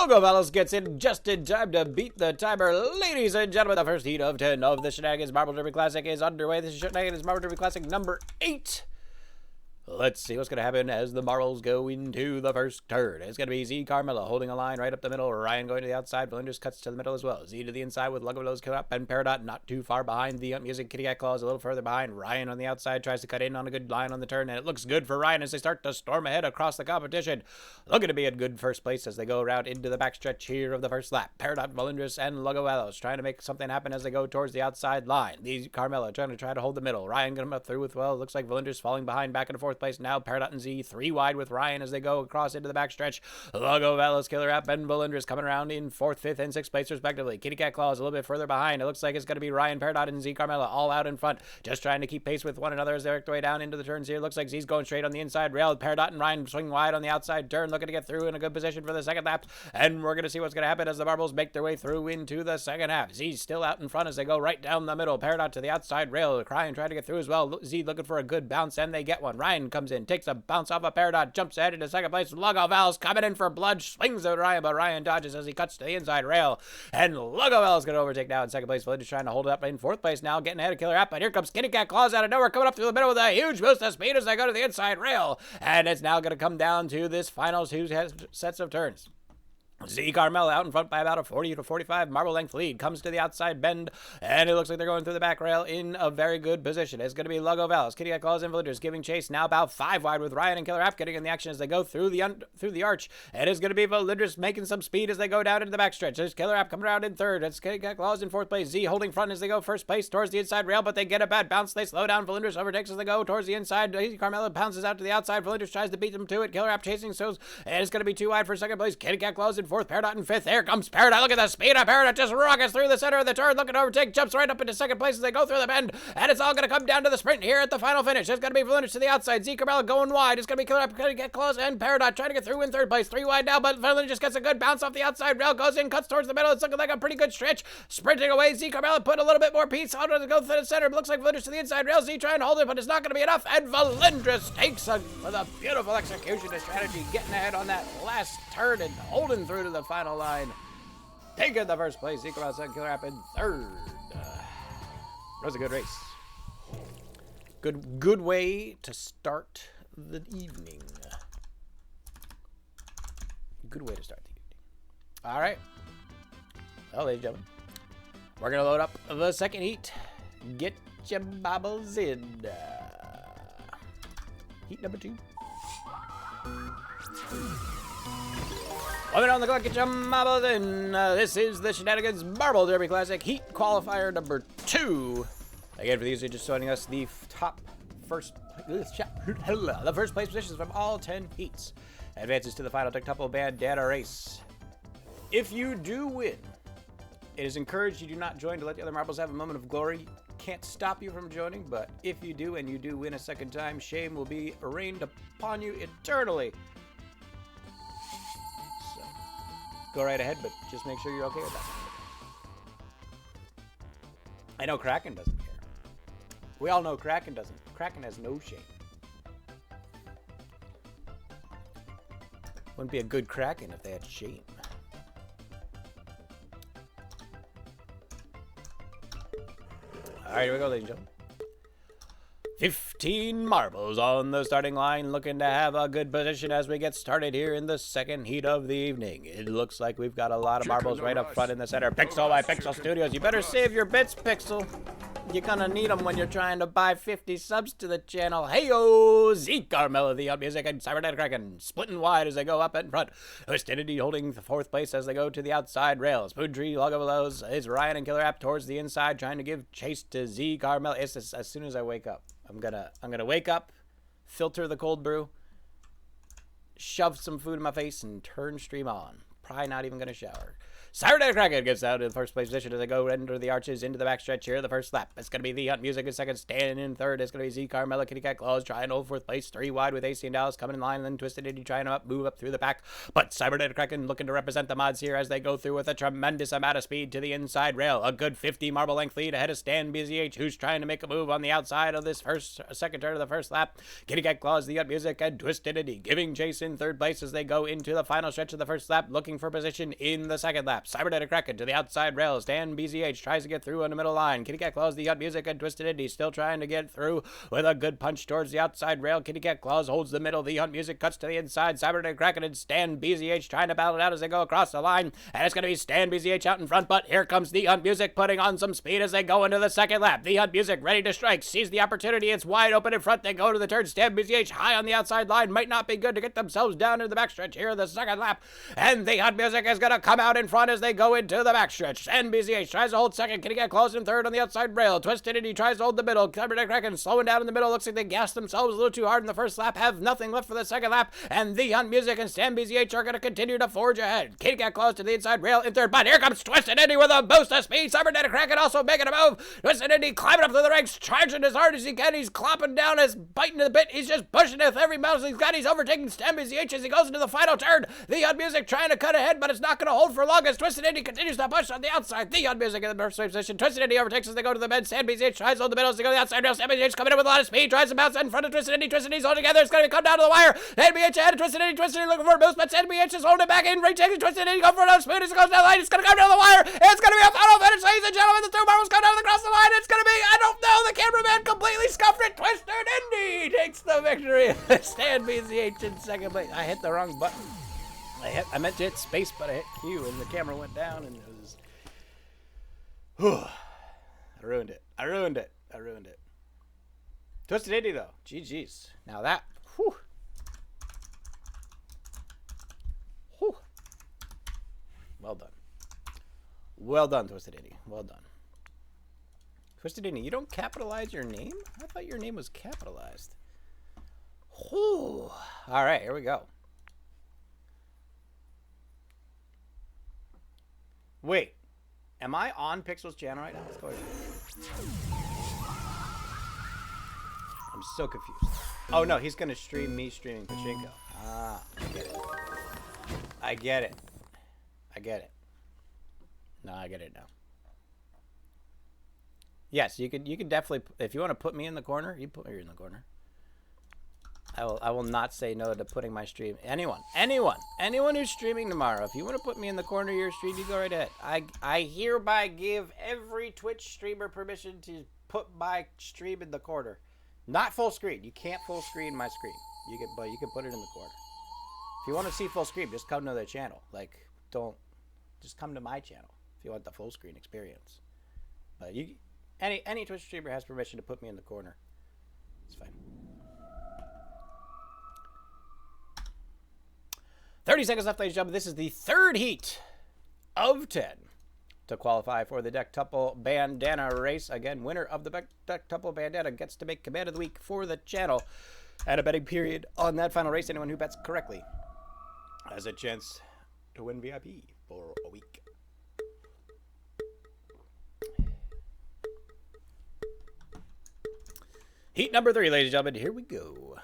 Logo Valles gets in just in time to beat the timer. Ladies and gentlemen, the first heat of 10 of the Shenanigans Marble Derby Classic is underway. This is Shenanigans Marble Derby Classic number 8. Let's see what's going to happen as the marbles go into the first turn. It's going to be Z Carmella holding a line right up the middle. Ryan going to the outside. Valinders cuts to the middle as well. Z to the inside with Lugos coming up. And Peridot not too far behind. The Music Kitty Cat Claws a little further behind. Ryan on the outside tries to cut in on a good line on the turn. And it looks good for Ryan as they start to storm ahead across the competition. Looking to be in good first place as they go around into the backstretch here of the first lap. Peridot, Valinders, and Lugovellos trying to make something happen as they go towards the outside line. These Carmella trying to hold the middle. Ryan getting up through with well. Looks like Valinders falling behind back into fourth place. Now Peridot and Z 3 wide with Ryan as they go across into the backstretch. Lugovellos, Killer App, and Valinders coming around in 4th, 5th, and 6th place respectively. Kitty Cat Claws a little bit further behind. It looks like it's going to be Ryan, Peridot, and Z Carmella all out in front, just trying to keep pace with one another as they work their way down into the turns here. Looks like Z's going straight on the inside rail. Peridot and Ryan swing wide on the outside turn, looking to get through in a good position for the second lap. And we're going to see what's going to happen as the marbles make their way through into the second half. Z's still out in front as they go right down the middle. Peridot to the outside rail, Ryan trying to get through as well. Z looking for a good bounce, and they get one. Ryan comes in, takes a bounce off of Peridot, jumps ahead into second place. Lugovellos coming in for blood, swings at Ryan, but Ryan dodges as he cuts to the inside rail. And Lugovellos going to overtake now in second place. Valinders trying to hold it up in fourth place now, getting ahead of Killer App. But here comes Kitty Cat Claws out of nowhere, coming up through the middle with a huge boost of speed as they go to the inside rail. And it's now going to come down to this final 2 sets of turns. Z Carmella out in front by about a 40 to 45 marble length lead, comes to the outside bend, and it looks like they're going through the back rail in a very good position. It's going to be Lugovellos, Kitty Cat Claws, and Valinders giving chase now about 5 wide with Ryan and Killer App getting in the action as they go through the arch. And it's going to be Valinders making some speed as they go down into the backstretch. There's Killer App coming around in third. It's Kitty Cat Claws in fourth place. Z holding front as they go first place towards the inside rail, but they get a bad bounce. They slow down. Valinders overtakes as they go towards the inside. Z Carmella pounces out to the outside. Valinders tries to beat them to it. Killer App chasing so, and it's going to be 2 wide for second place. Kitty Cat Claws in fourth. Peridot in fifth. There comes Peridot. Look at the speed of Peridot. Just rockets through the center of the turn. Looking to overtake. Jumps right up into second place as they go through the bend. And it's all going to come down to the sprint here at the final finish. It's going to be Valinders to the outside. Z Carmella going wide. It's going to be Killer App trying to get close. And Peridot trying to get through in third place. 3 wide now, but Valinders just gets a good bounce off the outside rail. Goes in, cuts towards the middle. It's looking like a pretty good stretch. Sprinting away. Z Carmella put a little bit more piece on to go through the center. Looks like Valinders to the inside rail. Z trying to hold it, but it's not going to be enough. And Valinders takes with a beautiful execution of strategy, getting ahead on that last turn and holding through to the final line. Taking the first place, Z Carmella, Killer App in third. That was a good race. Good way to start the evening. Good way to start the evening. All right. Well, ladies and gentlemen, we're going to load up the second heat. Get your bobbles in. Heat number 2. Women on the clock, get your marbles in. This is the Shenanigans Marble Derby Classic Heat Qualifier number 2. Again, for these who are just joining us, the first place positions from all 10 heats advances to the final dectuple bandana race. If you do win, it is encouraged you do not join to let the other marbles have a moment of glory. Can't stop you from joining, but if you do and you do win a second time, shame will be rained upon you eternally. Go right ahead, but just make sure you're okay with that. I know Kraken doesn't care. We all know Kraken doesn't. Kraken has no shame. Wouldn't be a good Kraken if they had shame. All right, here we go, ladies and gentlemen. 15 marbles on the starting line, looking to have a good position as we get started here in the second heat of the evening. It looks like we've got a lot of marbles right up front in the center. Pixel by Pixel Studios. You better save your bits, Pixel. You're gonna need them when you're trying to buy 50 subs to the channel. Heyo! Z Carmella, the Music, and Cybernetic Kraken splitting wide as they go up in front. Hostinity holding the fourth place as they go to the outside rail. Spoontree, Lugovellos is Ryan and Killer App towards the inside, trying to give chase to Z Carmella. It's just, as soon as I wake up, I'm gonna wake up, filter the cold brew, shove some food in my face, and turn stream on. Probably not even gonna shower. Cybernetic Kraken gets out of the first place position as they go under the arches into the backstretch here. The first lap. It's going to be the Hunt Music in second, standing in third. It's going to be Z Carmella, Kitty Cat Claws trying to hold fourth place. 3 wide with AC and Dallas coming in line, and then Twisted Eddie trying to move up through the pack. But Cybernetic Kraken looking to represent the mods here as they go through with a tremendous amount of speed to the inside rail. A good 50 marble length lead ahead of Stan BZH, who's trying to make a move on the outside of this second turn of the first lap. Kitty Cat Claws, the Hunt Music, and Twisted Eddie giving chase in third place as they go into the final stretch of the first lap. Looking looking for position in the second lap. Cybernetic Kraken to the outside rail. Stan BZH tries to get through on the middle line. Kitty Cat Claws, the Hunt Music, and Twisted Indy still trying to get through with a good punch towards the outside rail. Kitty Cat Claws holds the middle. The Hunt Music cuts to the inside. Cybernetic Kraken and Stan BZH trying to battle it out as they go across the line. And it's going to be Stan BZH out in front, but here comes the Hunt Music putting on some speed as they go into the second lap. The Hunt Music ready to strike, sees the opportunity. It's wide open in front. They go to the turn. Stan BZH high on the outside line. Might not be good to get themselves down into the backstretch here in the second lap. And the Hunt Music is going to come out in front as they go into the backstretch. Stan BZH tries to hold second. Kitty Cat Claws in third on the outside rail. Twisted Indy tries to hold the middle. Cybernetic Kraken slowing down in the middle. Looks like they gassed themselves a little too hard in the first lap. Have nothing left for the second lap. And the Hunt Music and Stan BZH are going to continue to forge ahead. Kitty Cat Claws to the inside rail in third. But here comes Twisted Indy with a boost of speed. Cybernetic Kraken also making a move. Twisted Indy climbing up through the ranks, charging as hard as he can. He's clopping down, his biting the bit. He's just pushing it with every mouse he's got. He's overtaking Stan BZH as he goes into the final turn. The Hunt Music trying to cut ahead, but it's not going to hold for long as Twisted Indy continues to push on the outside. The Hunt Music in the first position. Twisted Indy overtakes as they go to the bend. Stan BZH tries to hold the middle as they go to the outside rail. Stan BZH coming in with a lot of speed, tries to bounce in front of Twisted Indy. Twisted Indy's all together. It's going to come down to the wire. Stan BZH ahead of Twisted Indy. Twisted Indy looking for a boost, but Stan BZH is holding it back in. Retaking Twisted Indy, going for another speed as it goes down the line. It's going to come down the wire. It's going to be a final finish, ladies and gentlemen. The two marbles come down across the line. It's going to be, I don't know, the cameraman completely scuffed it. Twisted Indy takes the victory. Stan BZH in second place. I hit the wrong button. I meant to hit space, but I hit Q, and the camera went down, and it was... Whew. I ruined it. Twisted Indy, though. GG's. Now that... Whew. Whew. Well done, Twisted Indy. Well done. Twisted Indy, you don't capitalize your name? I thought your name was capitalized. Whew. All right, here we go. Wait, am I on Pixel's channel right now? Let's go ahead. I'm so confused. Oh no, he's gonna stream me streaming Pachinko. Ah, I get it. No, I get it now. Yes, you could definitely, if you want to put me in the corner, you put me in the corner. I will not say no to putting my stream. Anyone who's streaming tomorrow, if you want to put me in the corner of your stream, you go right ahead. I hereby give every Twitch streamer permission to put my stream in the corner. Not full screen. You can't full screen my screen. But you can put it in the corner. If you want to see full screen, just come to the channel. Like, just come to my channel if you want the full screen experience. But any Twitch streamer has permission to put me in the corner. It's fine. 30 seconds left, ladies and gentlemen. This is the third heat of 10 to qualify for the Dectuple Bandana race. Again, winner of the Dectuple Bandana gets to make Command of the Week for the channel. And a betting period on that final race. Anyone who bets correctly has a chance to win VIP for a week. Heat number 3, ladies and gentlemen. Here we go.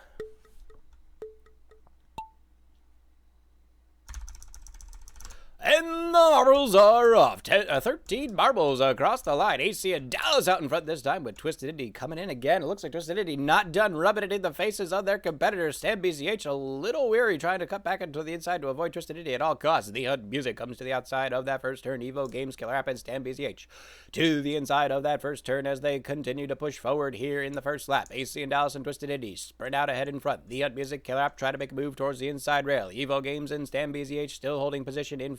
And the marbles are off. 13 marbles across the line. AC and Dallas out in front this time with Twisted Indy coming in again. It looks like Twisted Indy not done rubbing it in the faces of their competitors. Stan BZH a little weary trying to cut back into the inside to avoid Twisted Indy at all costs. The Hunt Music comes to the outside of that first turn. Evo Games, Killer App, and Stan BZH to the inside of that first turn as they continue to push forward here in the first lap. AC and Dallas and Twisted Indy sprint out ahead in front. The Hunt Music, Killer App try to make a move towards the inside rail. Evo Games and Stan BZH still holding position in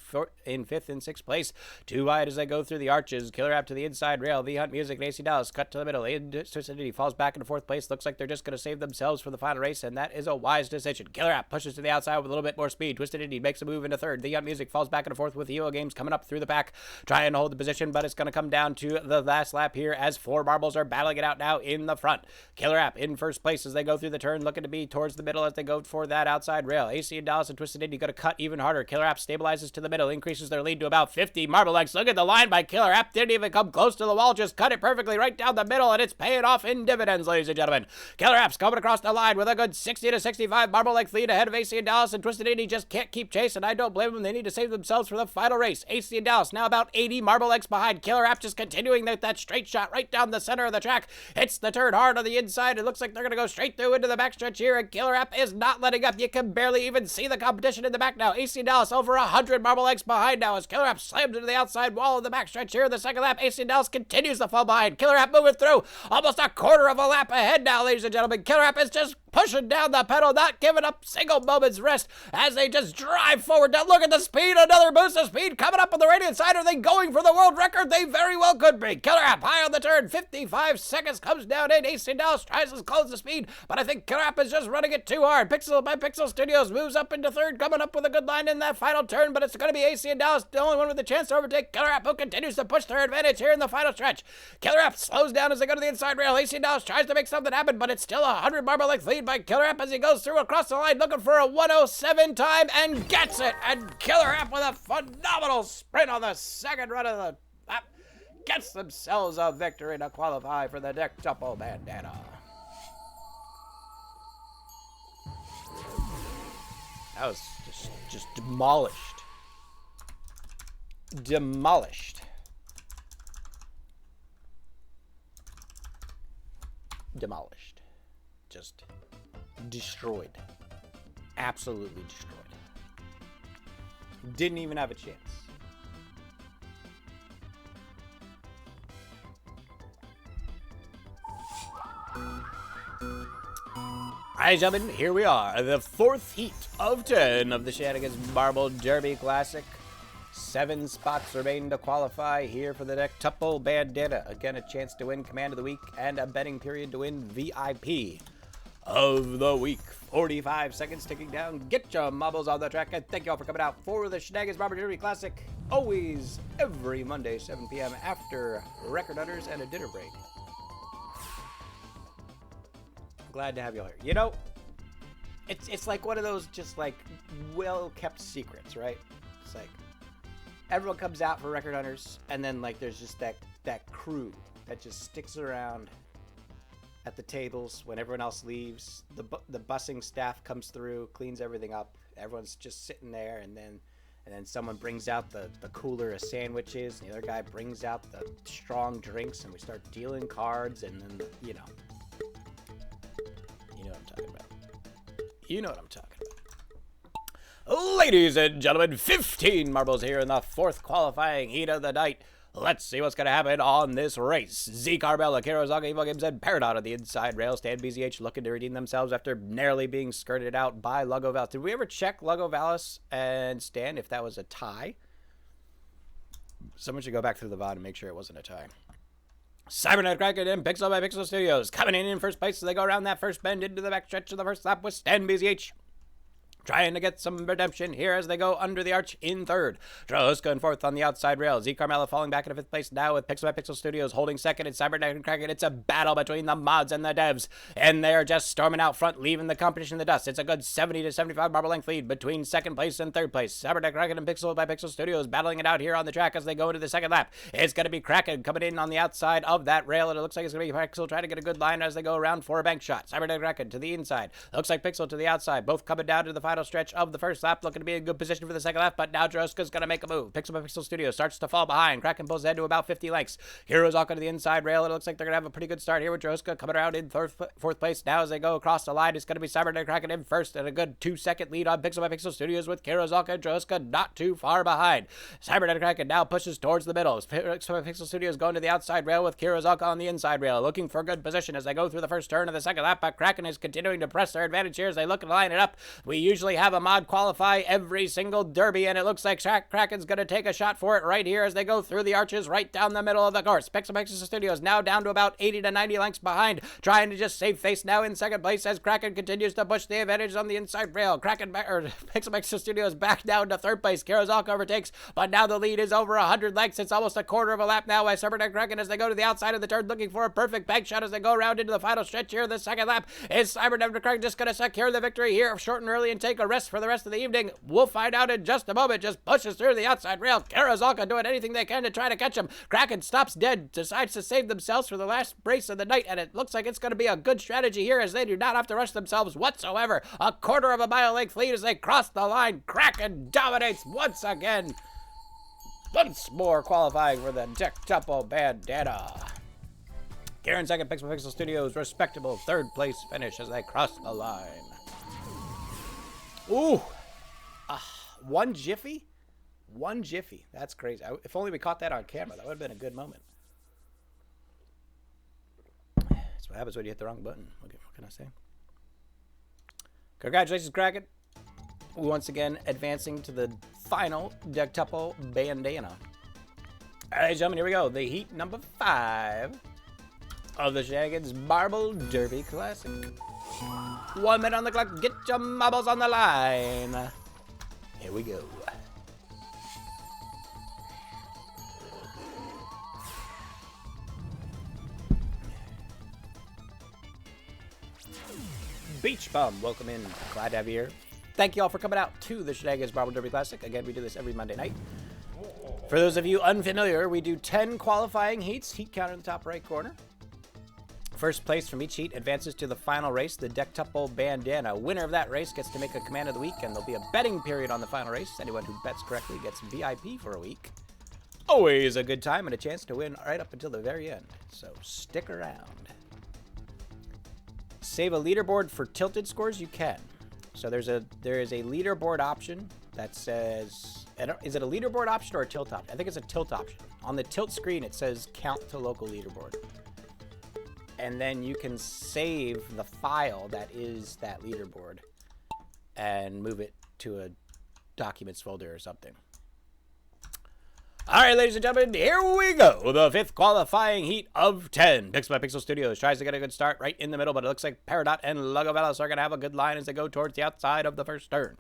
5th and 6th place. Too wide as they go through the arches. Killer App to the inside rail. The Hunt Music and AC Dallas cut to the middle. Twisted Indy falls back into 4th place. Looks like they're just going to save themselves for the final race, and that is a wise decision. Killer App pushes to the outside with a little bit more speed. Twisted Indy makes a move into 3rd. The Hunt Music falls back into 4th with Evo Games coming up through the pack, trying to hold the position, but it's going to come down to the last lap here as 4 marbles are battling it out now in the front. Killer App in 1st place as they go through the turn, looking to be towards the middle as they go for that outside rail. AC and Dallas and Twisted Indy going to cut even harder. Killer App stabilizes to the middle, increases their their lead to about 50 marble lengths. Look at the line by Killer App. Didn't even come close to the wall. Just cut it perfectly right down the middle, and it's paying off in dividends, ladies and gentlemen. Killer App's coming across the line with a good 60 to 65 marble length lead ahead of AC and Dallas, and Twisted Indy just can't keep chase, and I don't blame them. They need to save themselves for the final race. AC and Dallas now about 80 marble lengths behind. Killer App just continuing that straight shot right down the center of the track. Hits the turn hard on the inside. It looks like they're going to go straight through into the backstretch here, and Killer App is not letting up. You can barely even see the competition in the back now. AC Dallas over 100 marble lengths behind now as Killer App slams into the outside wall of the backstretch here in the second lap. AC Dallas continues to fall behind. Killer App moving through almost a quarter of a lap ahead now, ladies and gentlemen. Killer App is just pushing down the pedal, not giving up single moment's rest as they just drive forward. Now look at the speed, another boost of speed coming up on the right-hand side. Are they going for the world record? They very well could be. Killer App high on the turn, 55 seconds, comes down in. AC Dallas tries to close the speed, but I think Killer App is just running it too hard. Pixel by Pixel Studios moves up into third, coming up with a good line in that final turn, but it's going to be AC and Dallas, the only one with a chance to overtake Killer App, who continues to push their advantage here in the final stretch. Killer App slows down as they go to the inside rail. AC and Dallas tries to make something happen, but it's still a 100 marble length lead by Killer App as he goes through across the line looking for a 107 time and gets it. And Killer App with a phenomenal sprint on the second run of the lap gets themselves a victory to qualify for the Dectuple bandana. That was just demolished. Demolished. Demolished. Just destroyed. Absolutely destroyed. Didn't even have a chance. Alright, gentlemen, here we are. The fourth heat of 10 of the Shenanigans Marble Derby Classic. 7 spots remain to qualify here for the Dectuple bandana. Again, a chance to win Command of the Week and a betting period to win VIP of the week. 45 seconds ticking down. Get your marbles on the track, and thank you all for coming out for the Shenanigans Marble Derby Classic. Always every Monday, 7 p.m. after Record Hunters and a dinner break. Glad to have you all here. You know, it's like one of those just like well-kept secrets, right? It's like everyone comes out for Record Hunters, and then like there's just that crew that just sticks around at the tables when everyone else leaves. The busing staff comes through, cleans everything up. Everyone's just sitting there, and then someone brings out the cooler of sandwiches, and the other guy brings out the strong drinks, and we start dealing cards, and then you know what I'm talking about. You know what I'm talking about. Ladies and gentlemen, 15 marbles here in the fourth qualifying heat of the night. Let's see what's going to happen on this race. Z Carmel, Akira Ozaka, Evo Games, and Peridot on the inside rail. Stan BZH looking to redeem themselves after narrowly being skirted out by Lugo Valis. Did we ever check Lugo Valis and Stan if that was a tie? Someone should go back through the VOD and make sure it wasn't a tie. Cybernet Kraken and Pixel by Pixel Studios coming in first place as they go around that first bend into the backstretch of the first lap with Stan BZH. Trying to get some redemption here as they go under the arch in third. Droska in fourth on the outside rail. Z Carmella falling back into fifth place now with Pixel by Pixel Studios holding second and Cybernetic and Kraken. It's a battle between the mods and the devs, and they're just storming out front, leaving the competition in the dust. It's a good 70 to 75 marble length lead between second place and third place. Cybernetic Kraken and Pixel by Pixel Studios battling it out here on the track as they go into the second lap. It's going to be Kraken coming in on the outside of that rail, and it looks like it's going to be Pixel trying to get a good line as they go around for a bank shot. Cybernetic Kraken to the inside. Looks like Pixel to the outside. Both coming down to the final stretch of the first lap, looking to be in good position for the second lap, but now Droska's going to make a move. Pixel by Pixel Studio starts to fall behind. Kraken pulls ahead to about 50 lengths. Heroes all going to the inside rail. It looks like they're going to have a pretty good start here with Droska coming around in fourth place. Now as they go across the line, it's going to be Cybernetic Kraken in first and a good 2-second lead on Pixel by Pixel Studios with Kirozaka and Droska not too far behind. Cybernetic Kraken now pushes towards the middle. Pixel by Pixel Studios going to the outside rail with Kirozaka on the inside rail, looking for good position as they go through the first turn of the second lap, but Kraken is continuing to press their advantage here as they look to line it up. We usually have a mod qualify every single derby, and it looks like Kraken's going to take a shot for it right here as they go through the arches right down the middle of the course. Pixel by Pixel Studios now down to about 80 to 90 lengths behind, trying to just save face now in second place as Kraken continues to push the advantage on the inside rail. Pixel by Pixel Studios back down to third place. Kirozaka overtakes, but now the lead is over 100 lengths. It's almost a quarter of a lap now by Cybernetic Kraken as they go to the outside of the turn looking for a perfect bank shot as they go around into the final stretch here. The second lap is Cybernetic Kraken just going to secure the victory here short and early and take take a rest for the rest of the evening? We'll find out in just a moment. Just pushes through the outside rail. Karazalka doing anything they can to try to catch him. Kraken stops dead, decides to save themselves for the last race of the night, and it looks like it's going to be a good strategy here as they do not have to rush themselves whatsoever. A quarter of a mile length lead as they cross the line. Kraken dominates once again. Once more qualifying for the Untitled Bandana. Karen second, Pixel Pixel Studios, respectable third place finish as they cross the line. Ooh. One jiffy? One jiffy. That's crazy. If only we caught that on camera, that would have been a good moment. That's what happens when you hit the wrong button. What can I say? Congratulations, Kraken. Once again, advancing to the final Untitled Bandana. All right, gentlemen, here we go. The heat number 5 of the Shenanigans Marble Derby Classic. 1 minute on the clock. Get your marbles on the line. Here we go. Beach Bum, welcome in. Glad to have you here. Thank you all for coming out to the Shenanigans Marble Derby Classic. Again, we do this every Monday night. For those of you unfamiliar, we do 10 qualifying heats. Heat counter in the top right corner. First place from each heat advances to the final race, the Untitled Bandana. Winner of that race gets to make a command of the week, and there'll be a betting period on the final race. Anyone who bets correctly gets VIP for a week. Always a good time and a chance to win right up until the very end. So stick around. Save a leaderboard for tilted scores? You can. So there is a leaderboard option that says, is it a leaderboard option or a tilt option? I think it's a tilt option. On the tilt screen, it says count to local leaderboard. And then you can save the file that is that leaderboard and move it to a documents folder or something. All right, ladies and gentlemen, here we go. The 5th qualifying heat of 10. Pixel by Pixel Studios tries to get a good start right in the middle, but it looks like Peridot and Lugovelis are going to have a good line as they go towards the outside of the first turn.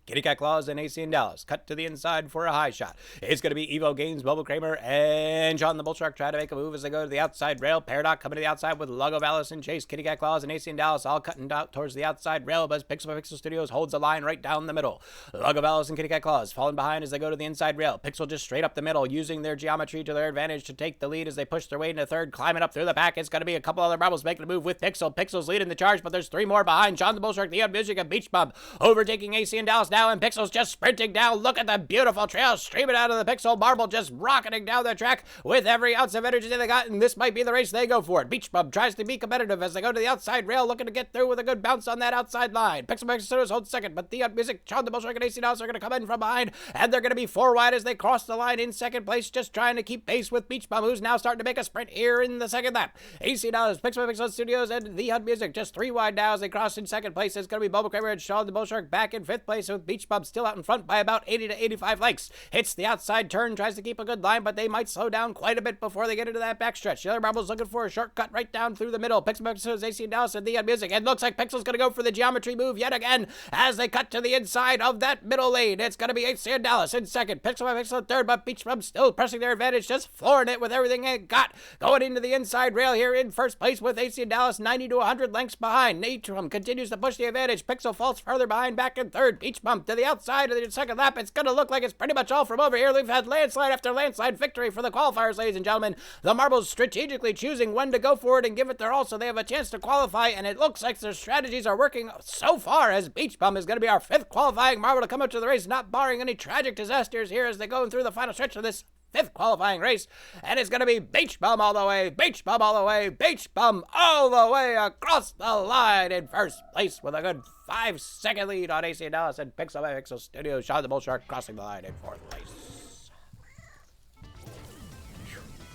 Kitty Cat Claus and AC in Dallas cut to the inside for a high shot. It's going to be Evo Gaines, Bubble Kramer, and John the Bull Shark try to make a move as they go to the outside rail. Peridot coming to the outside with Lugovelis and Chase. Kitty Cat Claus and AC in Dallas all cutting out towards the outside rail, but Pixel by Pixel Studios holds a line right down the middle. Lugovelis and Kitty Cat Claus falling behind as they go to the inside rail. Pixel just straight up the middle, using their geometry to their advantage to take the lead as they push their way into third, climbing up through the back. It's going to be a couple other marbles making a move with Pixel. Pixel's leading the charge, but there's 3 more behind. John the Bull Shark, the Music, and Beach Bum overtaking AC in Dallas now, and Pixel's just sprinting down. Look at the beautiful trail streaming out of the Pixel Marble, just rocketing down the track with every ounce of energy they got, and this might be the race they go for it. Beach Bum tries to be competitive as they go to the outside rail, looking to get through with a good bounce on that outside line. Pixel Studios holds second, but the Music, John the Bull Shark, and AC Dallas are going to come in from behind, and they're going to be 4 wide as they cross the line in second place, just trying to keep pace with Beach Bum, who's now starting to make a sprint here in the second lap. AC Dallas, Pixel Studios, and the Music just 3 wide now as they cross in second place. It's going to be Bubble Kramer and Sean the Bull Shark back in 5th place, with Beach Bum still out in front by about 80 to 85 lengths. Hits the outside turn, tries to keep a good line, but they might slow down quite a bit before they get into that backstretch. The other Marble's looking for a shortcut right down through the middle. Pixel's AC Dallas and the Music. It looks like Pixel's going to go for the geometry move yet again as they cut to the inside of that middle lane. It's going to be AC Dallas in second. Pixel third, but Beach Bum still pressing their advantage, just flooring it with everything it got. Going into the inside rail here in first place with AC Dallas 90 to 100 lengths behind. Natrum continues to push the advantage. Pixel falls further behind back in third. Beach Bum to the outside of the second lap. It's going to look like it's pretty much all from over here. We've had landslide after landslide victory for the qualifiers, ladies and gentlemen. The Marbles strategically choosing when to go for it and give it their all so they have a chance to qualify, and it looks like their strategies are working so far as Beach Bum is going to be our 5th qualifying Marble to come up to the race, not barring any tragic disasters here as they go through the final stretch of this 5th qualifying race, and it's going to be Beach Bum all the way, Beach Bum all the way, Beach Bum all the way across the line in first place with a good 5-second lead on AC Dallas and Pixel by Pixel Studios. Sean the Bull Shark crossing the line in 4th place.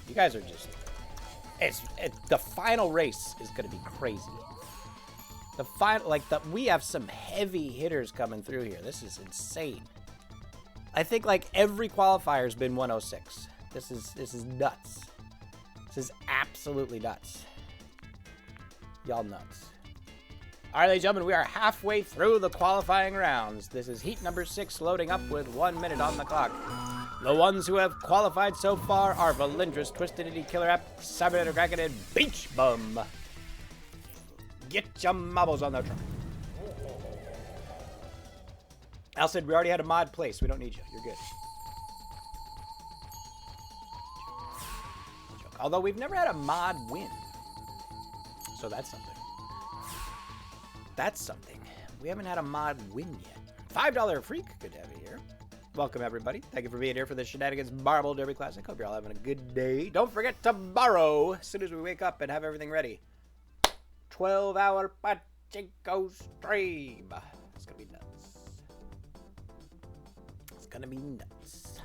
You guys are just, the final race is going to be crazy. The final, we have some heavy hitters coming through here. This is insane. I think every qualifier has been 106. This is nuts. This is absolutely nuts. Y'all nuts. All right, ladies and gentlemen, we are halfway through the qualifying rounds. This is heat number 6 loading up with 1 minute on the clock. The ones who have qualified so far are Valindris, Twisted Indie Killer App, Cybernetic Kraken, and Beach Bum. Get your marbles on the track. Al said we already had a mod place. We don't need you. You're good. Although we've never had a mod win. So that's something. That's something. We haven't had a mod win yet. $5 Freak. Good to have you here. Welcome, everybody. Thank you for being here for the Shenanigans Marble Derby Classic. Hope you're all having a good day. Don't forget tomorrow, as soon as we wake up and have everything ready, 12-hour pachinko stream. It's going to be nuts. It's going to be nuts.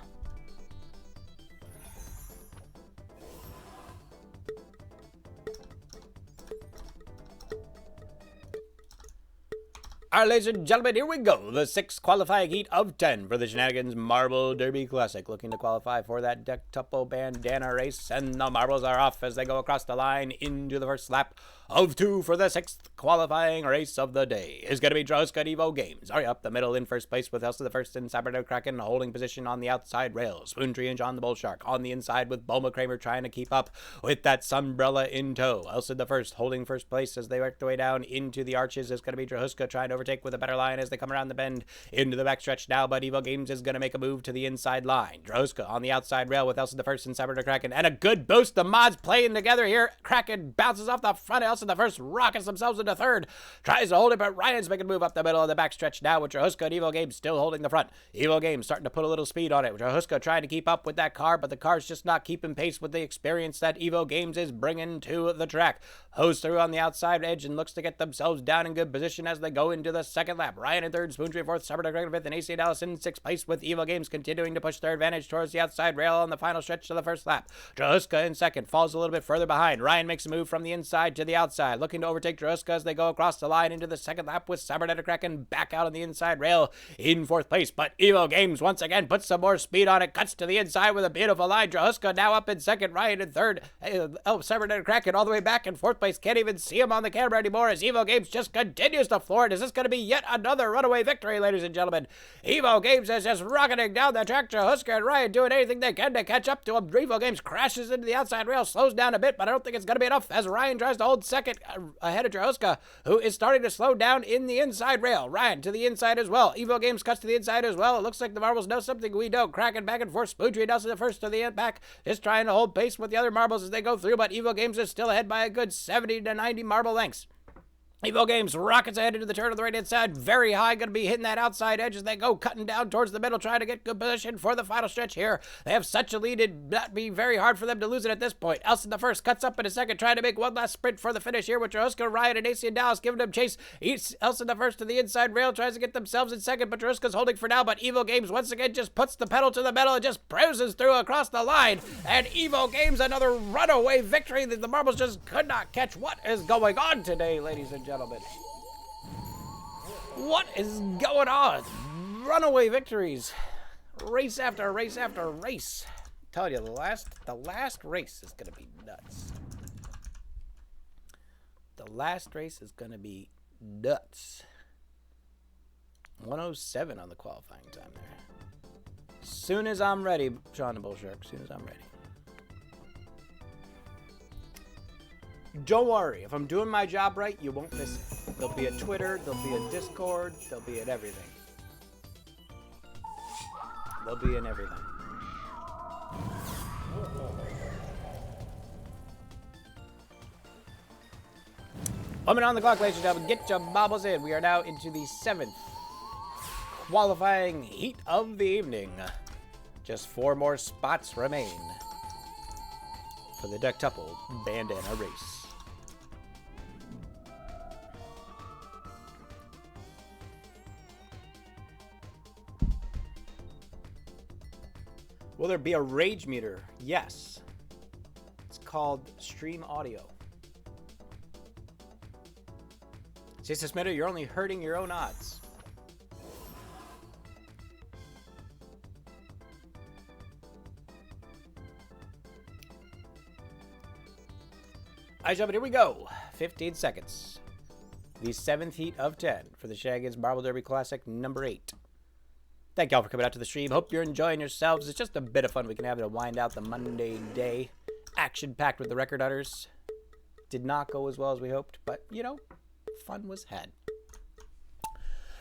All right, ladies and gentlemen, here we go. The 6th qualifying heat of 10 for the Shenanigans Marble Derby Classic. Looking to qualify for that Dectuple Bandana race, and the marbles are off as they go across the line into the first lap of 2 for the 6th qualifying race of the day. Is going to be Droska Evo Games. Are up the middle in first place with Elsa the First and Saberno Kraken holding position on the outside rails. Spoontree and John the Bull Shark on the inside with Bulma Kramer trying to keep up with that Sunbrella in tow. Elsa the First holding first place as they work their way down into the arches. Is going to be Drahuska trying to overtake with a better line as they come around the bend into the backstretch now, but Evo Games is going to make a move to the inside line. Drahuska on the outside rail with Elsa the First and Saberno Kraken, and a good boost. The mods playing together here. Kraken bounces off the front. Elsa the First rockets themselves into third. Tries to hold it, but Ryan's making a move up the middle of the backstretch now with Drahuska and Evo Games still holding the front. Evo Games starting to put a little speed on it. Drahuska trying to keep up with that car, but the car's just not keeping pace with the experience that Evo Games is bringing to the track. Hose through on the outside edge and looks to get themselves down in good position as they go into the second lap. Ryan in third, Spoontree fourth, Saberno Kraken fifth, and AC Dallas in sixth place with Evo Games continuing to push their advantage towards the outside rail on the final stretch of the first lap. Drahuska in second, falls a little bit further behind. Ryan makes a move from the inside to the outside, looking to overtake Drahuska as they go across the line into the second lap with Saberno Kraken back out on the inside rail in fourth place. But Evo Games once again puts some more speed on it, cuts to the inside with a beautiful line. Drahuska now up in second, Ryan in third. Saberno Kraken all the way back in fourth place. Can't even see him on the camera anymore as Evo Games just continues to floor it. Is this going to be yet another runaway victory, ladies and gentlemen? Evo Games is just rocketing down the track. Drahuska and Ryan doing anything they can to catch up to him. Evo Games crashes into the outside rail, slows down a bit, but I don't think it's going to be enough as Ryan tries to hold second ahead of Drahuska, who is starting to slow down in the inside rail. Ryan to the inside as well. Evo Games cuts to the inside as well. It looks like the marbles know something we don't. Kraken back and forth. Spoontree Nelson the first to the end back, just trying to hold pace with the other marbles as they go through, but Evo Games is still ahead by a good 70 to 90 marble lengths. Evo Games rockets ahead into the turn on the right-hand side. Very high, going to be hitting that outside edge as they go cutting down towards the middle, trying to get good position for the final stretch here. They have such a lead, it'd not be very hard for them to lose it at this point. Elson the First cuts up in a second, trying to make one last sprint for the finish here with Drahuska, Ryan, and AC and Dallas giving them chase. Elson the First to the inside rail, tries to get themselves in second, but Drahuska's holding for now, but Evo Games once again just puts the pedal to the metal and just bruises through across the line. And Evo Games, another runaway victory that the marbles just could not catch. What is going on today, ladies and gentlemen? What is going on? Runaway victories. Race after race after race. I'm telling you, the last race is going to be nuts. The last race is going to be nuts. 107 on the qualifying time there. Soon as I'm ready, John the Bull Shark, soon as I'm ready. Don't worry, if I'm doing my job right, you won't miss it. There'll be a Twitter, there'll be a Discord, there'll be an everything. There'll be an everything. A minute on the clock, ladies and gentlemen. Get your bobbles in. We are now into the 7th qualifying heat of the evening. Just 4 more spots remain for the Dectuple Bandana race. Will there be a rage meter? Yes. It's called stream audio. Jesus Smitter, you're only hurting your own odds. All right, gentlemen, here we go. 15 seconds. The 7th heat of 10 for the Shenanigans Marble Derby Classic number 8. Thank y'all for coming out to the stream. Hope you're enjoying yourselves. It's just a bit of fun we can have to wind out the Monday day. Action-packed with the record hunters. Did not go as well as we hoped, but, you know, fun was had.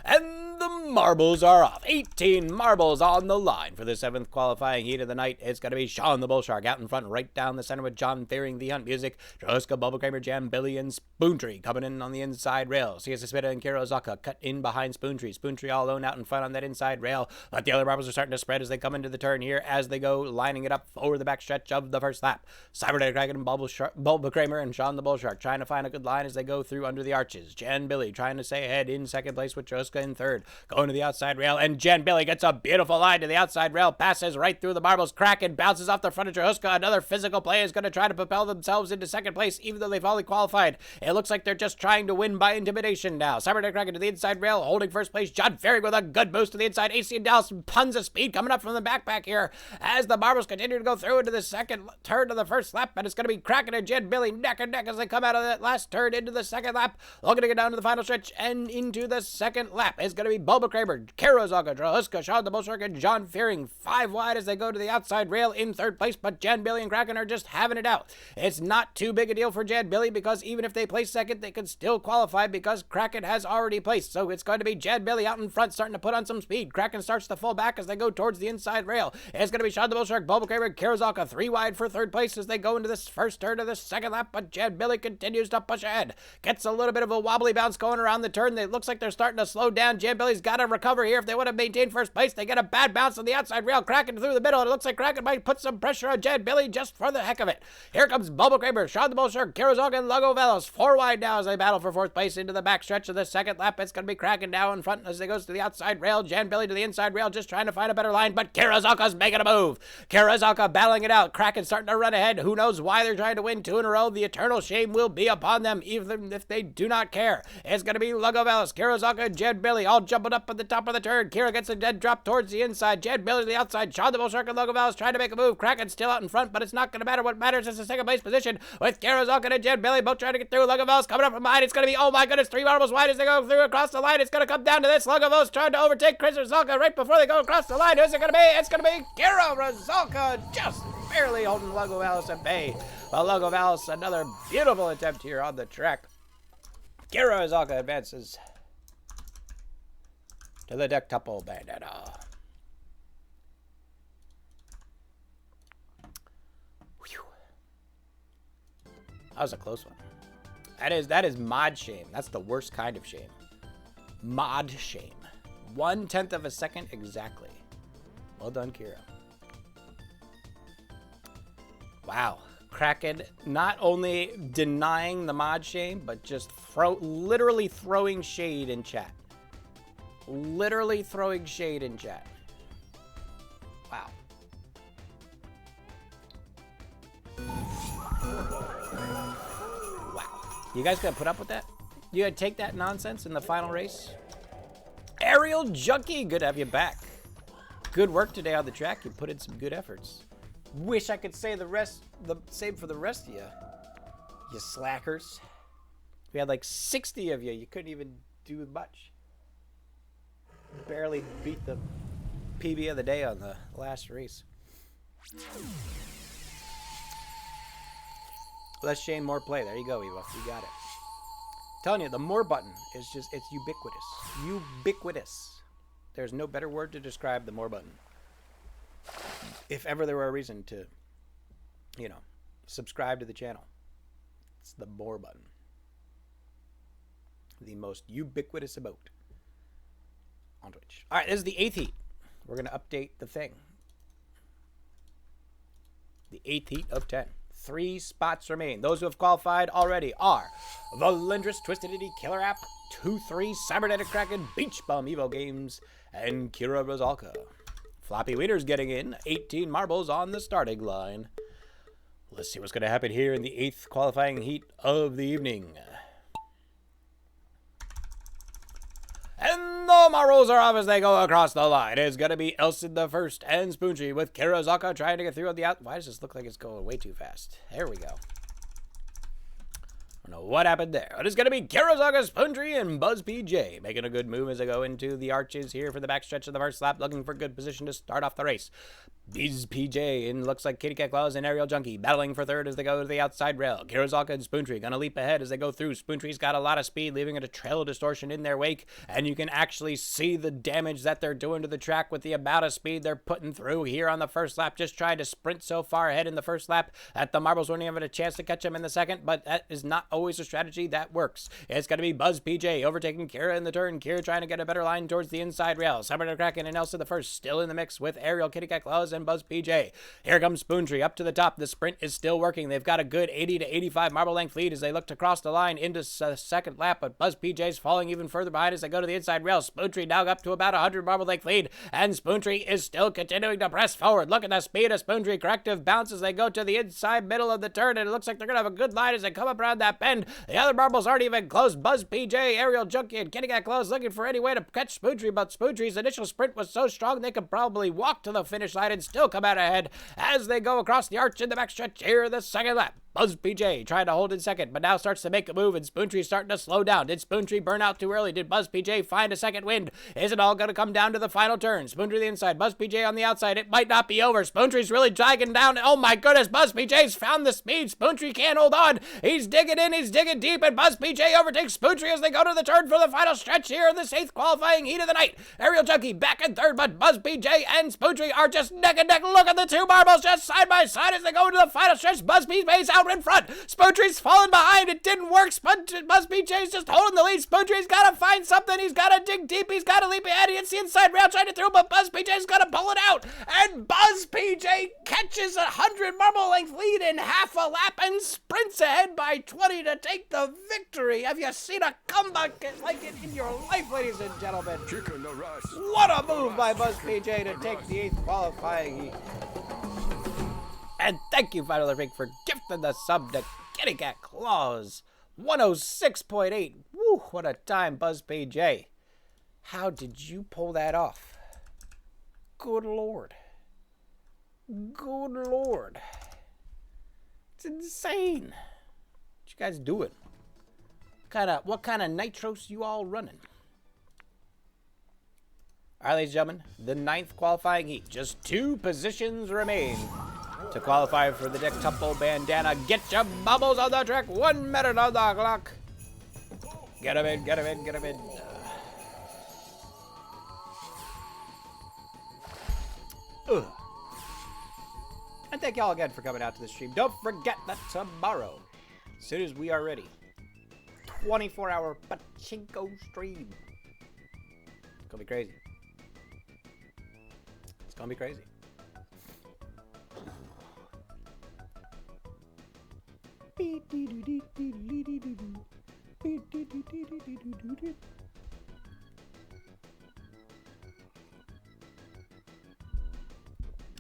And the marbles are off. 18 marbles on the line for the 7th qualifying heat of the night. It's going to be Sean the Bull Shark out in front, right down the center with John Fearing the Hunt Music, Joska, Bubble Kramer, Jam, Billy, and Spoontree coming in on the inside rail. Siesta Spita and Kirozaka cut in behind Spoontree. Spoontree all alone out in front on that inside rail. But the other marbles are starting to spread as they come into the turn here, as they go lining it up over the back stretch of the first lap. Cybernetic Dragon and Bubble Kramer and Sean the Bull Shark trying to find a good line as they go through under the arches. Jan Billy trying to stay ahead in second place with Joska in third. Going to the outside rail, and Jan Billy gets a beautiful line to the outside rail, passes right through the marbles, Kraken bounces off the front of Jahuska. Another physical play is going to try to propel themselves into second place, even though they've only qualified. It looks like they're just trying to win by intimidation now. Cybernetic Kraken to the inside rail, holding first place. John Fearing with a good boost to the inside. AC and Dallas, tons of speed coming up from the backpack here as the marbles continue to go through into the second turn of the first lap, and it's going to be Kraken and Jan Billy neck and neck as they come out of that last turn into the second lap. Looking to get down to the final stretch and into the second lap. It's going to be Bubba Kramer, Kirozaka, Drahuska, Sean the Bull Shark, and John Fearing 5 wide as they go to the outside rail in third place, but Jan Billy and Kraken are just having it out. It's not too big a deal for Jan Billy because even if they place second, they can still qualify because Kraken has already placed. So it's going to be Jan Billy out in front starting to put on some speed. Kraken starts to fall back as they go towards the inside rail. It's going to be Sean the Bull Shark, Bubba Kramer, Kirozaka 3 wide for third place as they go into this first turn of the second lap, but Jan Billy continues to push ahead. Gets a little bit of a wobbly bounce going around the turn. It looks like they're starting to slow down. Jan Billy's got to recover here if they want to maintain first place. They get a bad bounce on the outside rail, Kraken through the middle, and it looks like Kraken might put some pressure on Jan Billy just for the heck of it. Here comes Bubble Kramer, Sean the Bull Shark, Kirozaka, and Lugo Velos 4 wide now as they battle for fourth place into the back stretch of the second lap. It's going to be Kraken now in front as they goes to the outside rail. Jan Billy to the inside rail, just trying to find a better line, but Kirozaka's making a move. Kirozaka battling it out. Kraken starting to run ahead. Who knows why they're trying to win 2 in a row? The eternal shame will be upon them, even if they do not care. It's going to be Lugo Velos, Kirozaka, and Jan Billy all jumping up at the top of the turn. Kira gets a dead drop towards the inside. Jan Billy to the outside. Sean the Bull Shark and Lugo Velos trying to make a move. Kraken's still out in front, but it's not going to matter. What matters is the second place position with Kirozaka and Jan Billy both trying to get through. Lugo Velos coming up from behind. It's going to be, oh my goodness, 3 marbles wide as they go through across the line. It's going to come down to this. Lugo Velos trying to overtake Chris Rizalka right before they go across the line. Who's it going to be? It's going to be Kira Rizalka just barely holding Lugo Velos at bay. Well, Lugo Velos, another beautiful attempt here on the track. Kira Rizalka advances to the dectuple bandana. Whew. That was a close one. That is mod shame. That's the worst kind of shame. Mod shame. 1/10 of a second exactly. Well done, Kira. Wow. Kraken not only denying the mod shame, but just literally throwing shade in chat. Literally throwing shade in chat. Wow. Wow. You guys gonna put up with that? You gonna take that nonsense in the final race? Aerial Junkie, good to have you back. Good work today on the track. You put in some good efforts. Wish I could say the same for the rest of you. You slackers. We had like 60 of you. You couldn't even do much. Barely beat the PB of the day on the last race. Less shame, more play. There you go, Evo. You got it. Telling you, the more button is just, it's ubiquitous. Ubiquitous. There's no better word to describe the more button. If ever there were a reason to, you know, subscribe to the channel, it's the more button. The most ubiquitous emote on Twitch. All right, this is the 8th heat. We're going to update the thing. The 8th heat of 10. 3 spots remain. Those who have qualified already are Valendrus, Twisted Itty, Killer App, 2-3, Cybernetic Kraken, Beach Bum Evo Games, and Kira Rizalka. Floppy Wiener's getting in. 18 marbles on the starting line. Let's see what's going to happen here in the 8th qualifying heat of the evening. And the marbles are off as they go across the line. It's going to be Elson the first and Spoontree with Kirozaka trying to get through on the out. Why does this look like it's going way too fast? There we go. I don't know what happened there. But it's going to be Kurosawa, Spoontree, and Buzz PJ making a good move as they go into the arches here for the backstretch of the first lap, looking for good position to start off the race. Buzz PJ and looks like Kitty Cat Claus and Aerial Junkie battling for third as they go to the outside rail. Kurosawa and Spoontree going to leap ahead as they go through. Spoontree's got a lot of speed, leaving it a trail of distortion in their wake, and you can actually see the damage that they're doing to the track with the amount of speed they're putting through here on the first lap, just trying to sprint so far ahead in the first lap that the marbles won't even have a chance to catch them in the second, but that is not always a strategy that works. It's going to be Buzz PJ overtaking Kira in the turn. Kira trying to get a better line towards the inside rail. Sabrina Kraken and Elsa the first still in the mix with Aerial, Kitty Cat Claus, and Buzz PJ. Here comes Spoontree up to the top. The sprint is still working. They've got a good 80 to 85 marble length lead as they look to cross the line into second lap, but Buzz PJ's falling even further behind as they go to the inside rail. Spoontree now up to about 100 marble length lead, and Spoontree is still continuing to press forward. Look at the speed of Spoontree. Corrective bounce as they go to the inside middle of the turn, and it looks like they're going to have a good line as they come up around that bend. The other marbles aren't even close. Buzz PJ, Aerial Junkie, and Kitty Cat Claus looking for any way to catch Spoontree, but Spoontree's initial sprint was so strong they could probably walk to the finish line and still come out ahead as they go across the arch in the backstretch here in the second lap. Buzz PJ trying to hold in second, but now starts to make a move, and Spoontree's starting to slow down. Did Spoontree burn out too early? Did Buzz PJ find a second wind? Is it all going to come down to the final turn? Spoontree the inside, Buzz PJ on the outside. It might not be over. Spoontree really dragging down. Oh my goodness, Buzz PJ's found the speed. Spoontree can't hold on. He's digging in, he's digging deep, and Buzz PJ overtakes Spoontree as they go to the turn for the final stretch here in this 8th qualifying heat of the night. Aerial Junkie back in third, but Buzz PJ and Spoontree are just neck and neck. Look at the two marbles just side by side as they go into the final stretch. Buzz PJ's out in front. Spoontree's falling behind. It didn't work. Buzz PJ's just holding the lead. Spoontree's got to find something. He's got to dig deep. He's got to leap ahead. He hits the inside rail trying to through, but Buzz PJ's got to pull it out. And Buzz PJ catches a 100 marble length lead in half a lap and sprints ahead by 20 to take the victory. Have you seen a comeback like it in your life, ladies and gentlemen? What a move by Buzz PJ to take the 8th qualifying heat. And thank you, Final Rig, for gifting the sub to Kitty Cat Claus. 106.8. Woo, what a time, Buzz PJ. How did you pull that off? Good Lord. Good Lord. It's insane. What you guys doing? What kind of nitros you all running? All right, ladies and gentlemen, the 9th qualifying heat. Just 2 positions remain to qualify for the Dectuple Bandana. Get your bubbles on the track. 1 minute on the clock. Get him in, get him in, get him in. And thank y'all again for coming out to the stream. Don't forget that tomorrow, as soon as we are ready, 24-hour pachinko stream. It's gonna be crazy. It's gonna be crazy.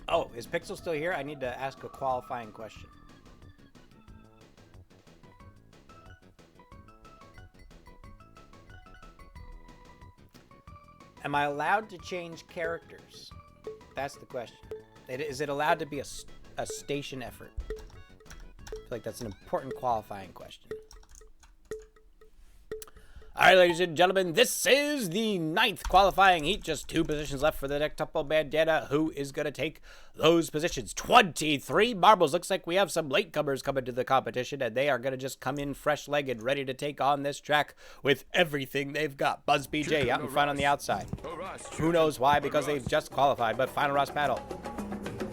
Oh, is Pixel still here? I need to ask a qualifying question. Am I allowed to change characters? That's the question. Is it allowed to be a station effort? I feel like that's an important qualifying question. All right, ladies and gentlemen, this is the 9th qualifying heat. Just 2 positions left for the Dectuple Bandana. Who is going to take those positions? 23 marbles. Looks like we have some latecomers coming to the competition, and they are going to just come in fresh-legged, ready to take on this track with everything they've got. Buzz PJ out in front on the outside. Who knows why? Because they've just qualified, but Final Ross battle.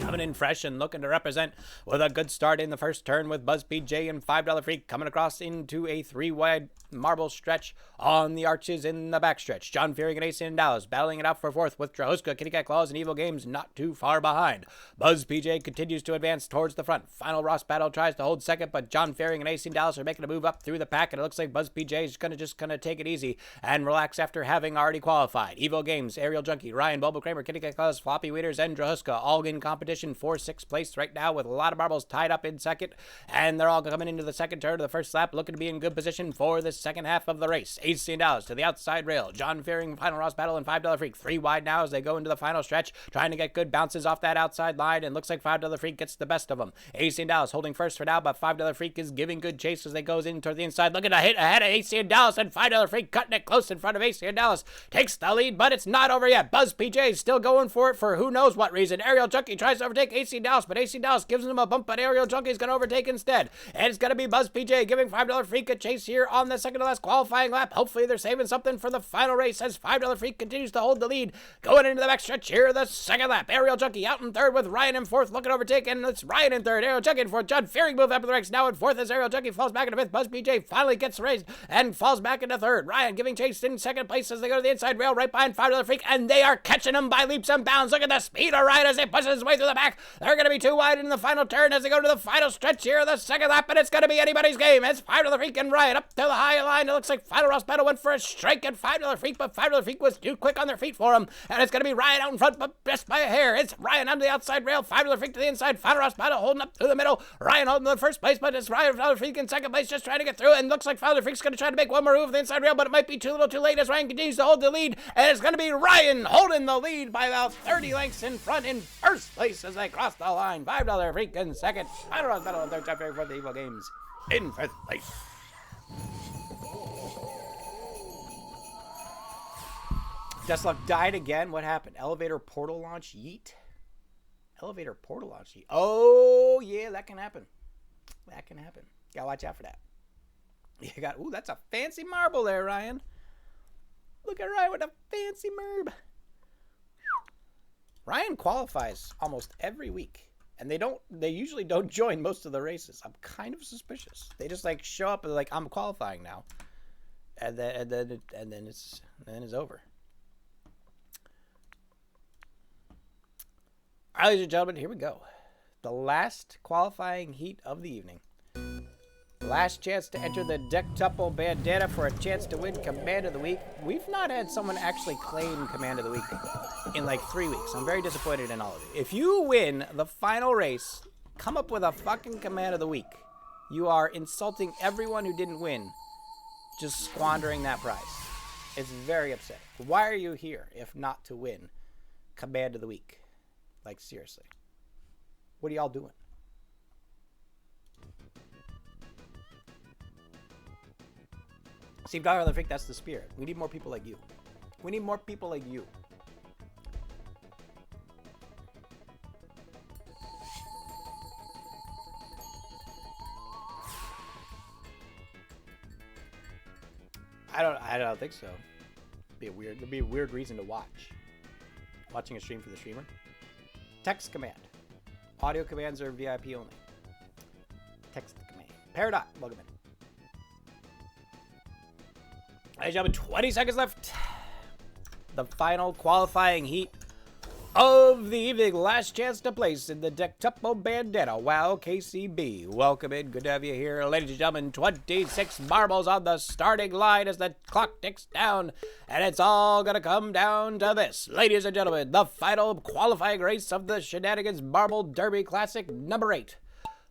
Coming in fresh and looking to represent with a good start in the first turn with Buzz PJ and $5 Freak coming across into a 3-wide marble stretch on the arches in the backstretch. John Fearing and Ace in Dallas battling it out for 4th with Drahuska, Kitty Cat Claus, and Evil Games not too far behind. Buzz PJ continues to advance towards the front. Final Ross battle tries to hold second, but John Fearing and Ace in Dallas are making a move up through the pack, and it looks like Buzz PJ is just gonna take it easy and relax after having already qualified. Evil Games, Aerial Junkie, Ryan, Bobo Kramer, Kitty Cat Claus, Floppy Weeders, and Drahuska all in competition for 6th place right now with a lot of marbles tied up in second, and they're all coming into the second turn of the first lap looking to be in good position for this second half of the race. $18 to the outside rail. John Fearing, Final Ross Battle, and $5 Freak. 3 wide now as they go into the final stretch, trying to get good bounces off that outside line, and looks like $5 Freak gets the best of them. $18 holding first for now, but $5 Freak is giving good chase as they goes in toward the inside. Looking to hit ahead of $18, and $5 Freak cutting it close in front of $18. Takes the lead, but it's not over yet. Buzz PJ is still going for it for who knows what reason. Aerial Junkie tries to overtake $18, but $18 gives him a bump, but Aerial Junkie is going to overtake instead. And it's going to be Buzz PJ giving $5 Freak a chase here on the second to last qualifying lap. Hopefully they're saving something for the final race as $5 Freak continues to hold the lead. Going into the backstretch here, the second lap. Aerial Junkie out in third with Ryan in fourth, looking to overtake, and it's Ryan in third. Aerial Junkie in fourth. John Fearing moved up to the ranks now in fourth as Aerial Junkie falls back into fifth. Buzz PJ finally gets raised and falls back into third. Ryan giving chase in second place as they go to the inside rail right behind $5 Freak, and they are catching him by leaps and bounds. Look at the speed of Ryan as he pushes his way through the back. They're going to be too wide in the final turn as they go to the final stretch here, the second lap, and it's going to be anybody's game. It's $5 Freak and Ryan up to the high line. It looks like Final Ross Battle went for a strike at $5 Freak, but $5 Freak was too quick on their feet for him, and it's going to be Ryan out in front, but just by a hair. It's Ryan onto the outside rail, $5 Freak to the inside, Final Ross Battle holding up through the middle, Ryan holding the first place, but it's $5 Freak in second place just trying to get through, and looks like $5 Freak's going to try to make one more move of the inside rail, but it might be too little too late as Ryan continues to hold the lead, and it's going to be Ryan holding the lead by about 30 lengths in front in first place as they cross the line. $5 Freak in second, Final Ross Battle in third, chapter for the Evil Games in fifth place. Deathlock died again. What happened? Elevator portal launch yeet? Elevator portal launch yeet. Oh, yeah, that can happen. That can happen. Gotta watch out for that. You got, ooh, that's a fancy marble there, Ryan. Look at Ryan with a fancy merb. Ryan qualifies almost every week. And they usually don't join most of the races. I'm kind of suspicious. They just like show up and like, I'm qualifying now. And then it's over. All right, ladies and gentlemen, here we go. The last qualifying heat of the evening. Last chance to enter the Dectuple Bandana for a chance to win Command of the Week. We've not had someone actually claim Command of the Week in like 3 weeks. I'm very disappointed in all of you. If you win the final race, come up with a fucking Command of the Week. You are insulting everyone who didn't win, just squandering that prize. It's very upsetting. Why are you here if not to win Command of the Week? Like, seriously. What are y'all doing? Steve Dyer, I think that's the spirit. We need more people like you. We need more people like you. I don't think so. It'd be a weird reason to watch. Watching a stream for the streamer. Text command. Audio commands are VIP only. Text command. Paradox, welcome in. Ladies and gentlemen, 20 seconds left. The final qualifying heat of the evening. Last chance to place in the Dectuple Bandana. Wow, KCB. Welcome in. Good to have you here. Ladies and gentlemen, 26 marbles on the starting line as the clock ticks down. And it's all going to come down to this. Ladies and gentlemen, the final qualifying race of the Shenanigans Marble Derby Classic number 8.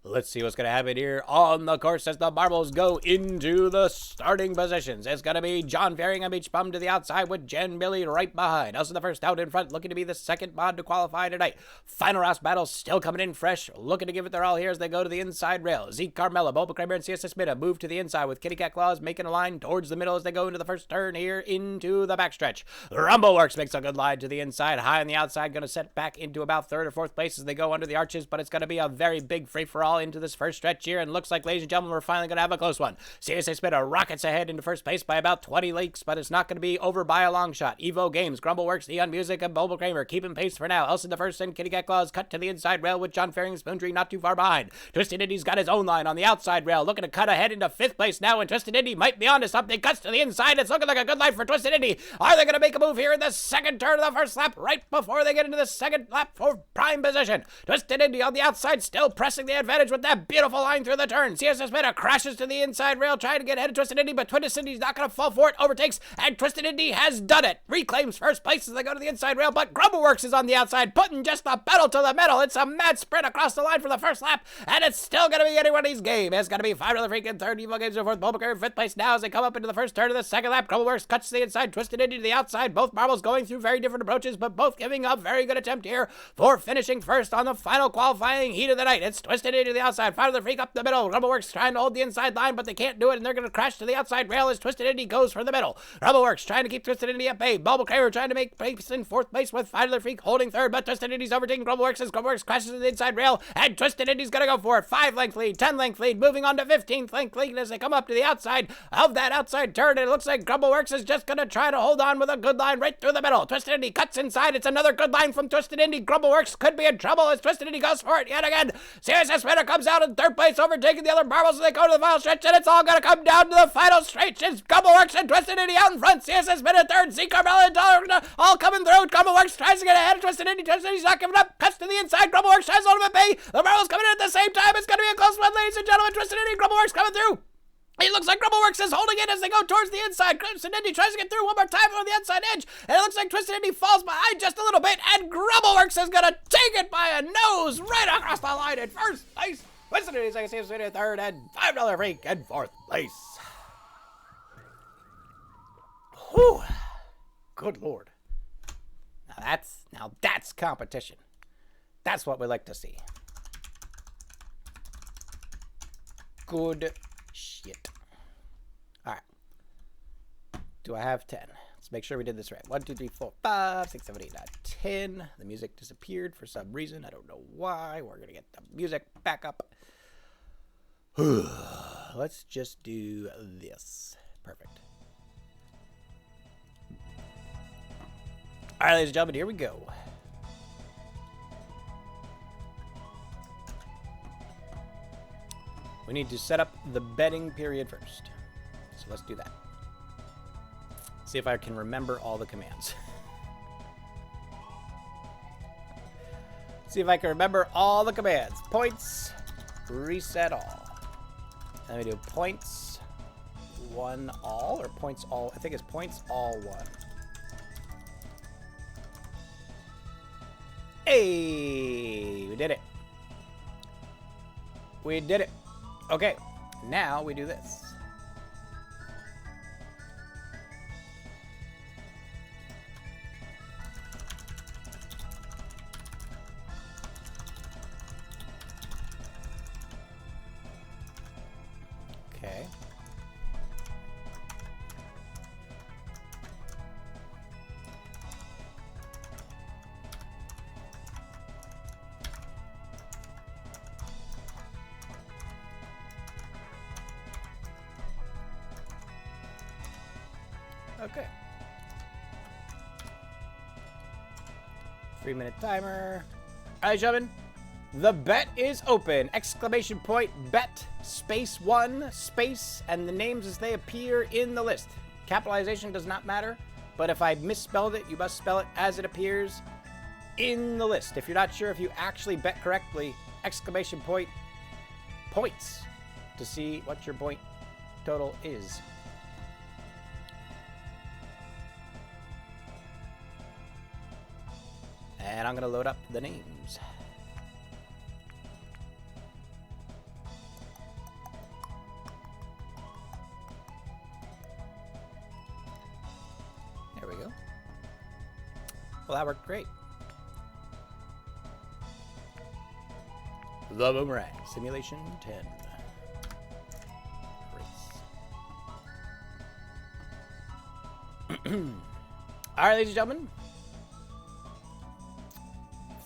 Let's see what's going to happen here on the course as the marbles go into the starting positions. It's going to be John Fearing on Beach Bum to the outside with Jen Billy right behind. Also the first out in front, looking to be the second mod to qualify tonight. Final Ross Battle still coming in fresh, looking to give it their all here as they go to the inside rail. Zeke Carmella, Boba Kramer, and CSS Smith move to the inside with Kitty Cat Claus making a line towards the middle as they go into the first turn here into the backstretch. Rumbleworks makes a good line to the inside, high on the outside, going to set back into about third or fourth place as they go under the arches, but it's going to be a very big free-for-all into this first stretch here, and looks like, ladies and gentlemen, we're finally going to have a close one. CSA Spitter rockets ahead into first place by about 20 lengths, but it's not going to be over by a long shot. Evo Games, Grumbleworks, Neon Music, and Boba Kramer keeping pace for now. Elson the first and Kitty Cat Claus cut to the inside rail with John Fearing and Spoontree not too far behind. Twisted Indy's got his own line on the outside rail, looking to cut ahead into fifth place now, and Twisted Indy might be onto something. Cuts to the inside. It's looking like a good line for Twisted Indy. Are they going to make a move here in the second turn of the first lap right before they get into the second lap for prime position? Twisted Indy on the outside, still pressing the advantage advantage with that beautiful line through the turn. CSS Beta crashes to the inside rail, trying to get ahead of Twisted Indy, but Twisted Indy's not going to fall for it. Overtakes, and Twisted Indy has done it. Reclaims first place as they go to the inside rail, but Grumbleworks is on the outside, putting just the pedal to the metal. It's a mad sprint across the line for the first lap, and it's still going to be anybody's game. It's going to be $5 Freak in third, Evil Games in fourth, Bulbacar in fifth place now as they come up into the first turn of the second lap. Grumbleworks cuts to the inside, Twisted Indy to the outside. Both marbles going through very different approaches, but both giving a very good attempt here for finishing first on the final qualifying heat of the night. It's Twisted Indy to the outside, $5 Freak up the middle. Grumbleworks trying to hold the inside line, but they can't do it, and they're going to crash to the outside rail as Twisted Indy goes for the middle. Grumbleworks trying to keep Twisted Indy at bay. Bulbacar trying to make place in fourth place with $5 Freak holding third, but Twisted Indy's overtaking Grumbleworks as Grumbleworks crashes to the inside rail, and Twisted Indy's going to go for it. 5-length lead, 10-length lead, moving on to 15th-length lead as they come up to the outside of that outside turn, and it looks like Grumbleworks is just going to try to hold on with a good line right through the middle. Twisted Indy cuts inside. It's another good line from Twisted Indy. Grumbleworks could be in trouble as Twisted Indy goes for it yet again. CSS Spinner comes out in third place, overtaking the other marbles as they go to the final stretch, and it's all going to come down to the final stretch. It's Grumbleworks and Twisted Indy out in front. CSS Spinner third. Z Carmella and all coming through. Grumbleworks tries to get ahead of Twisted Indy. Twisted Indy's not giving up. Cuts to the inside. Grumbleworks tries to hold him at bay. The marbles coming in at the same time. It's going to be a close one, ladies and gentlemen. Twisted Indy, Grumbleworks coming through. It looks like Grumbleworks is holding it as they go towards the inside. Twisted Indy tries to get through one more time on the outside edge, and it looks like Twisted Indy falls behind just a little bit, and Grumbleworks is going to take it by a nose right across the line in first place. Twisted Indy second, CSS Spinner third, and $5 Freak in fourth place. Whew. Good Lord. Now that's competition. That's what we like to see. Good shit. All right. Do I have 10? Let's make sure we did this right. 1, 2, 3, 4, 5, 6, 7, 8, 9, 10. The music disappeared for some reason. I don't know why. We're going to get the music back up. Let's just do this. Perfect. All right, ladies and gentlemen, here we go. We need to set up the betting period first. So let's do that. See if I can remember all the commands. See if I can remember all the commands. Points, reset all. Then we do points, 1 all, or points all. I think it's points all 1. Hey, we did it. We did it. Okay, now we do this. Okay. Okay. 3-minute timer. All right, gentlemen. The bet is open. Exclamation point, bet, space 1, space, and the names as they appear in the list. Capitalization does not matter, but if I misspelled it, you must spell it as it appears in the list. If you're not sure if you actually bet correctly, exclamation point, points, to see what your point total is. And I'm going to load up the names. There we go. Well, that worked great. The Boomerang Simulation 10. Race. All right, ladies and gentlemen.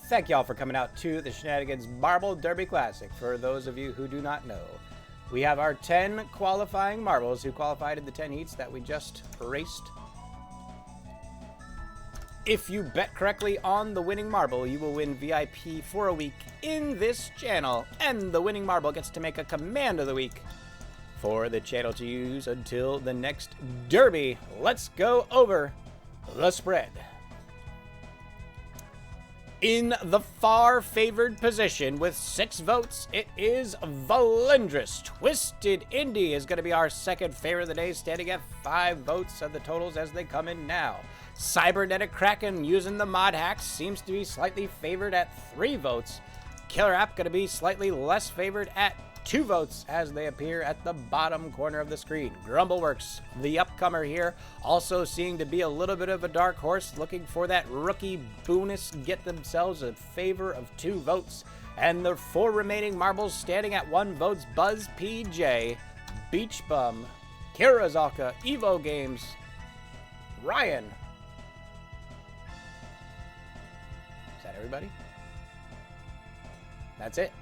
Thank y'all for coming out to the Shenanigans Marble Derby Classic. For those of you who do not know, we have our 10 qualifying marbles who qualified in the 10 heats that we just raced. If you bet correctly on the winning marble, you will win VIP for a week in this channel, and the winning marble gets to make a command of the week for the channel to use until the next derby. Let's go over the spread. In the far favored position with 6 votes, it is Valindris. Twisted Indie is going to be our second favorite of the day, standing at 5 votes of the totals as they come in now. Cybernetic Kraken using the mod hacks seems to be slightly favored at 3 votes. Killer App going to be slightly less favored at 2 votes as they appear at the bottom corner of the screen. Grumbleworks, the upcomer here, also seeming to be a little bit of a dark horse, looking for that rookie bonus, get themselves a favor of 2 votes. And the 4 remaining marbles standing at 1 votes, Buzz PJ, Beach Bum, Kirazaka, Evo Games, Ryan. Is that everybody? That's it.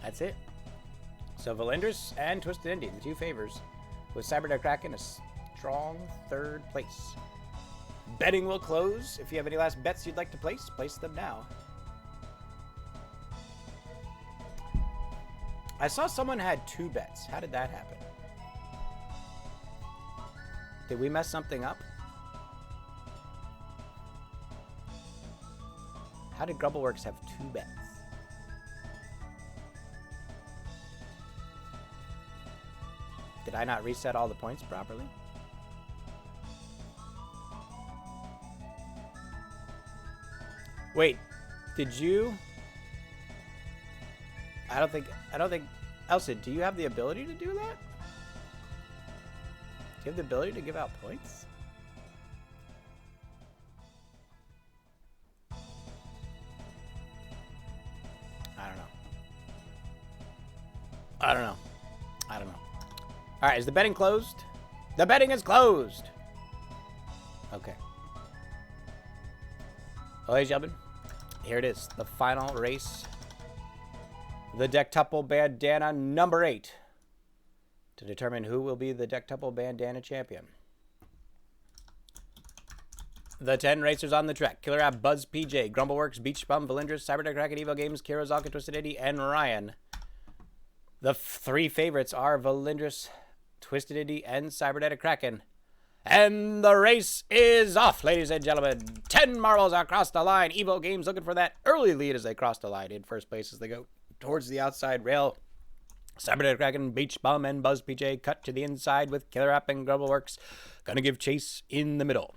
That's it. So Valindris and Twisted Indie, the 2 favors, with Cybernetic Kraken a strong 3rd place. Betting will close. If you have any last bets you'd like to place them now. I saw someone had 2 bets. How did that happen? Did we mess something up? How did Grumbleworks have 2 bets? Did I not reset all the points properly? Wait, did you? I don't think, Elsa, do you have the ability to do that? Do you have the ability to give out points? I don't know. All right, is the betting closed? The betting is closed. Okay. Well, ladies and gentlemen, here it is. The final race. The Dectuple Bandana number 8. To determine who will be the Dectuple Bandana champion. The 10 racers on the track. Killer App, Buzz PJ, Grumbleworks, Beach Bum, Valindris, Cybernetic Kraken, Evo Games, Kirazaka, Twisted Indie, and Ryan. The 3 favorites are Valindris, Twisted Indie, and Cybernetic Kraken. And the race is off, ladies and gentlemen. 10 marbles across the line. Evo Games looking for that early lead as they cross the line in first place as they go towards the outside rail. Cybernetic Kraken, Beach Bum, and Buzz PJ cut to the inside with Killer App and Grumbleworks. Gonna give chase in the middle.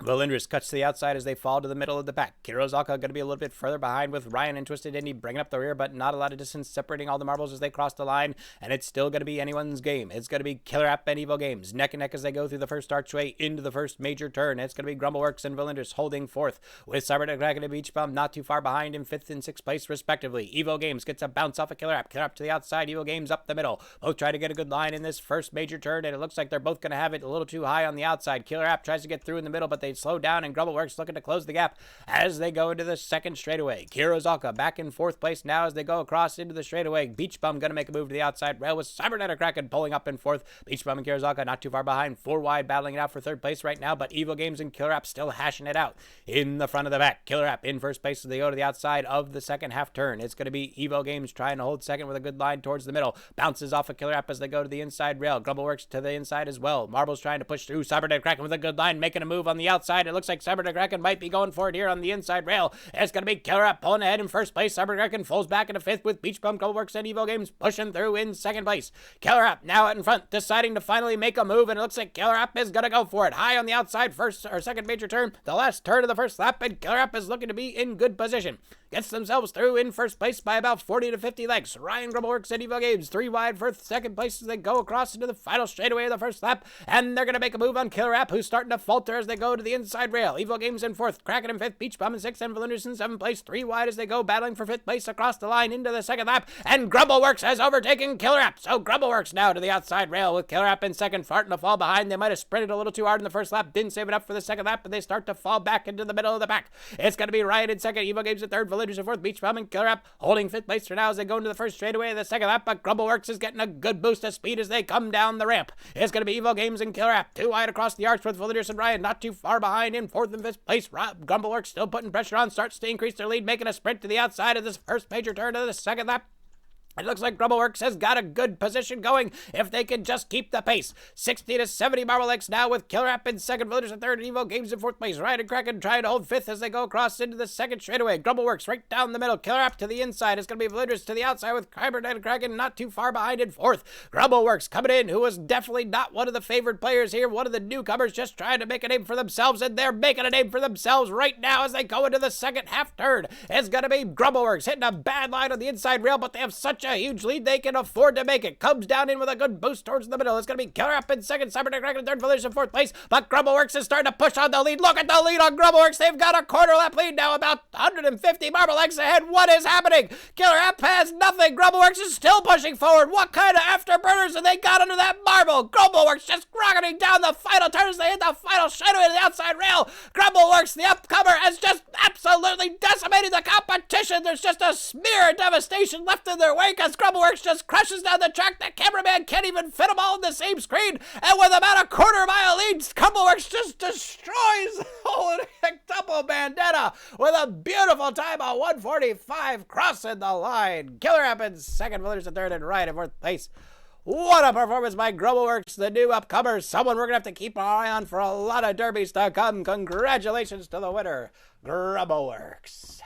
Valindris cuts to the outside as they fall to the middle of the pack. Kirazaka going to be a little bit further behind with Ryan and Twisted Indie bringing up the rear, but not a lot of distance separating all the marbles as they cross the line, and it's still going to be anyone's game. It's going to be Killer App and Evo Games neck and neck as they go through the first archway into the first major turn. It's going to be Grumbleworks and Valindris holding 4th, with Cybernetic Kraken and Beach Bum not too far behind in 5th and 6th place respectively. Evo Games gets a bounce off of Killer App. Killer App to the outside, Evo Games up the middle. Both try to get a good line in this first major turn, and it looks like they're both going to have it a little too high on the outside. Killer App tries to get through in the middle, but they slow down, and Grumbleworks looking to close the gap as they go into the second straightaway. Kirazaka back in 4th place now as they go across into the straightaway. Beach Bum going to make a move to the outside rail with Cybernetic Kraken pulling up in 4th. Beach Bum and Kirazaka not too far behind. 4 wide battling it out for 3rd place right now, but Evo Games and Killer App still hashing it out in the front of the back. Killer App in 1st place as they go to the outside of the second half turn. It's going to be Evo Games trying to hold 2nd with a good line towards the middle. Bounces off of Killer App as they go to the inside rail. Grumbleworks to the inside as well. Marbles trying to push through. Cybernetic Kraken with a good line making a move on the outside. It looks like Cybernetic Kraken might be going for it here on the inside rail. It's going to be Killer App pulling ahead in 1st place. Cybernetic Kraken falls back into 5th with Beach Bum, Grumbleworks, and Evo Games pushing through in 2nd place. Killer App now out in front, deciding to finally make a move, and it looks like Killer App is going to go for it. High on the outside, 1st or 2nd major turn, the last turn of the first lap, and Killer App is looking to be in good position. Gets themselves through in 1st place by about 40 to 50 lengths. Ryan, Grumbleworks, and Evo Games 3 wide for 2nd place as they go across into the final straightaway of the first lap, and they're going to make a move on Killer App, who's starting to falter as they go to the inside rail. Evo Games in 4th, Kraken in 5th, Beach Bum in 6th, and Valindris in 7th place. 3 wide as they go battling for 5th place across the line into the second lap, and Grumbleworks has overtaken Killer App. So Grumbleworks now to the outside rail with Killer App in 2nd, farting to fall behind. They might have sprinted a little too hard in the first lap, didn't save it up for the second lap, but they start to fall back into the middle of the pack. It's going to be Ryan in 2nd, Evo Games in 3rd, Valindris in 4th, Beach Bum and Killer App holding 5th place for now as they go into the first straightaway of the second lap, but Grumbleworks is getting a good boost of speed as they come down the ramp. It's going to be Evo Games and Killer App 2 wide across the arch with Valindris and Ryan not too far behind in 4th and 5th place. Grumbleworks still putting pressure on, starts to increase their lead, making a sprint to the outside of this first major turn of the second lap. It looks like Grubbleworks has got a good position going if they can just keep the pace. 60 to 70 Marble X now with Killer App in second, Villagers in third, and Evo Games in fourth place. Ryan and Kraken trying to hold fifth as they go across into the second straightaway. Grubbleworks right down the middle. Killer App to the inside. It's going to be Villagers to the outside with Kyber and Kraken not too far behind in fourth. Grubbleworks coming in, who was definitely not one of the favored players here. One of the newcomers just trying to make a name for themselves, and they're making a name for themselves right now as they go into the second half turn. It's going to be Grubbleworks hitting a bad line on the inside rail, but they have such a huge lead they can afford to make it. Comes down in with a good boost towards the middle. It's going to be Killer Up in second, Cybernetic Kraken in third, Villagers in fourth place, but Grubbleworks is starting to push on the lead. Look at the lead on Grubbleworks. They've got a quarter lap lead now, about 150 Marble X ahead. What is happening? Killer App has nothing. Grubbleworks is still pushing forward. What kind of afterburners have they got under that marble? Grubbleworks just rocketing down the final turn as they hit the final shadow into the outside rail. Grubbleworks, the upcomer, has just absolutely decimated the competition. There's just a smear of devastation left in their wake as Grubbleworks just crushes down the track. The cameraman can't even fit them all in the same screen, and with about a quarter-mile lead, Grubbleworks just destroys the whole double bandana with a beautiful time of 1:45 crossing the line. Killer App in second, Villagers in third, and Ryan in fourth place. What a performance by Grubbleworks, the new upcomer. Someone we're going to have to keep our eye on for a lot of derbies to come. Congratulations to the winner, Grubbleworks.